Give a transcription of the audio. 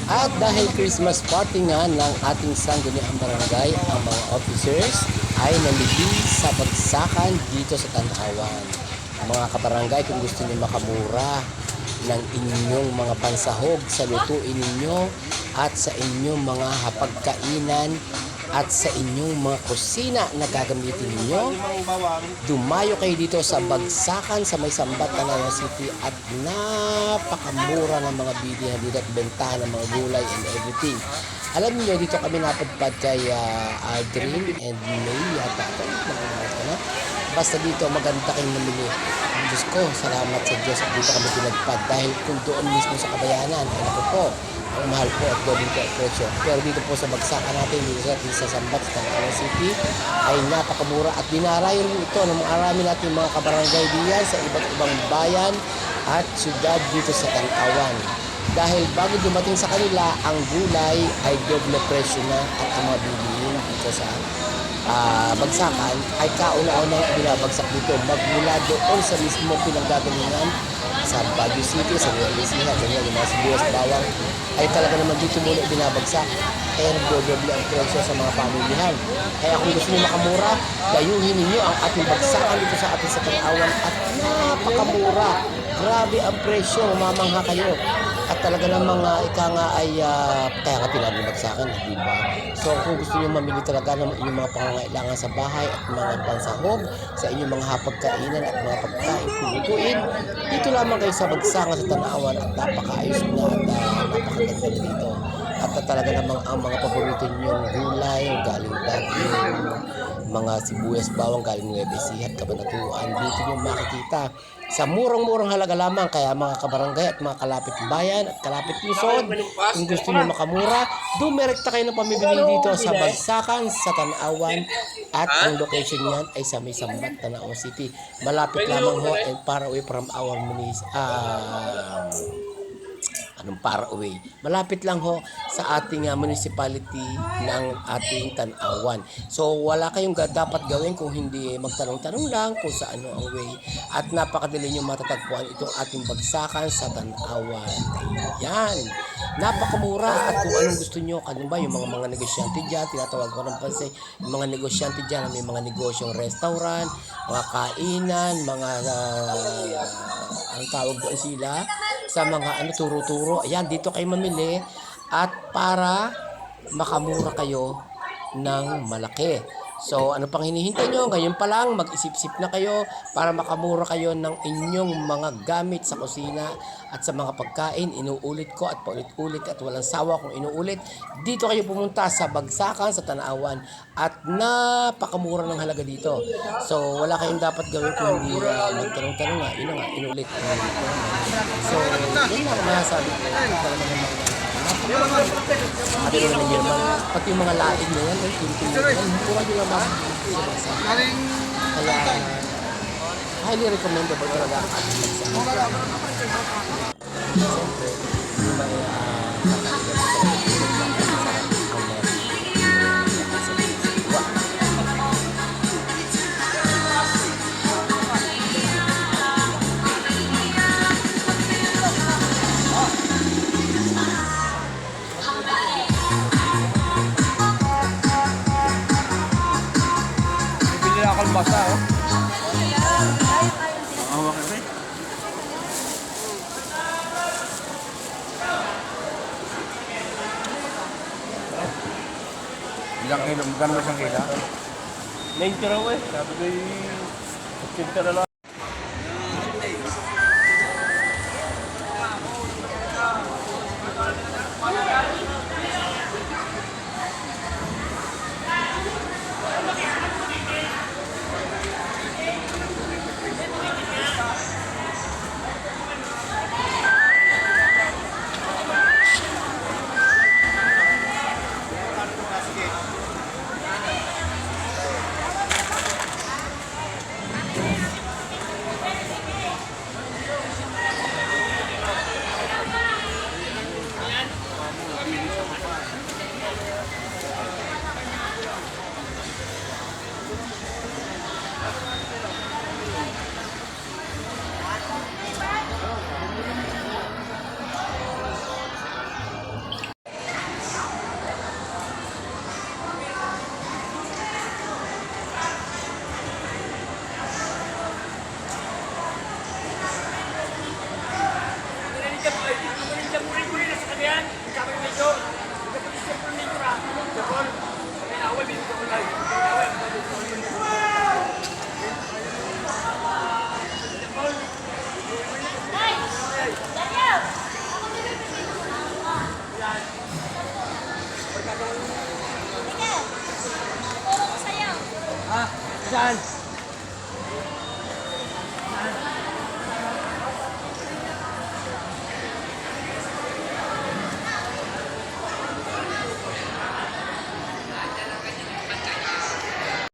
At dahil Christmas party nga ng ating sangguniang barangay, ang mga officers ay namili sa bagsakan dito sa Tanawan. Mga kabarangay, kung gusto niyo makamura ng inyong mga pansahog sa lutuin ninyo at sa inyong mga hapagkainan at sa inyong mga kusina na gagamitin ninyo, dumayo kayo dito sa Bagsakan sa may Sambat, Tanawan City at napakamura ng mga bilihan dito at bentahan ng mga gulay and everything. Alam niyo, dito kami napadpad kay Aldrin and May yata ito. Basta dito maganda kayong namili. Ang Diyos ko, salamat sa Diyos at dito kami pinagpad dahil kung doon mismo sa Kabayanan, ano po, ang mahal po at doon po at presyo. Pero dito po sa Bagsakan natin, dito sa Sambat, sa Tanawan City, ay napakamura at dinarayo rin ito ng marami natin mga kabarangay diyan sa iba't ibang bayan at syudad dito sa Tanawan. Dahil bago dumating sa kanila, ang gulay ay doble presyo na at ang mga bilihin dito sa Bagsakan ay kauna-unang binabagsak dito magmula doon sa mismo pinanggagalingan sa Baguio City, sa Nueva Ecija, ganyan, yung mga sibuyas bawang ay talaga naman dito muna binabagsak kaya nagdodoble ang presyo sa mga pamilihan. Kaya kung gusto niyo makamura, dayuhin ninyo ang ating bagsakan dito sa ating sa Tanawan at napakamura. Grabe ang presyo, mamangha kayo. At talaga namang ika nga ay kaya nga pinabagsakan, di ba? So kung gusto niyo mamili talaga ng inyong mga pangangailangan sa bahay at mga pansahog, sa inyong mga hapagkainan at mga pagkain pulutuin, dito lamang kayo sa Bagsakan sa Tanawan at napakaayos na at napakaganda dito. At talaga namang ang mga paborito niyong gulay, galing Baguio, mga sibuyas bawang galing Nueva Ecija at Cabanatuan, dito niyo makikita sa murang-murang halaga lamang. Kaya mga kabarangay at mga kalapit bayan at kalapit lungsod, kung gusto niyo makamura, dumirekta kayo ng pamibili dito sa Bagsakan sa Tanawan at ang location niyan ay sa may Sambat, Tanawan City. Malapit lamang ho and far away from our far away. Malapit lang ho sa ating municipality ng ating Tanawan. So wala kayong dapat gawin kung hindi magtanong-tanong lang kung sa ano ang way. At napakadali nyo matatagpuan itong ating Bagsakan sa Tanawan. Ayan. Napakamura at kung anong gusto nyo, ano ba yung mga negosyante dyan, tinatawag ko ng pansin, yung mga negosyante dyan, may mga negosyong restaurant, mga kainan, mga ang tawag doon sila, sa mga turo-turo. Ayan, dito kayo mamili at para makamura kayo ng malaki. So, ano pang hinihintay nyo? Ngayon pa lang, mag-isip-isip na kayo para makamura kayo ng inyong mga gamit sa kusina at sa mga pagkain. Inuulit ko at paulit-ulit at walang sawa kung inuulit. Dito kayo pumunta sa Bagsakan sa Tanawan at napakamura ng halaga dito. So, wala kayong dapat gawin kung hindi magtanong-tanong nga. Yun na nga, inuulit. So, yun lang masasabi ko. Talaga naman pati yung mga laing na yan, mura nyo lang kaya highly recommendable talaga ang ating Bagsakan. Siyempre, yung may kalbasa, oh. Hawak kasi. Ilang kilo? Magkano ba isang kilo? 90 raw eh. Sabi ko yung 80 na lang. yan.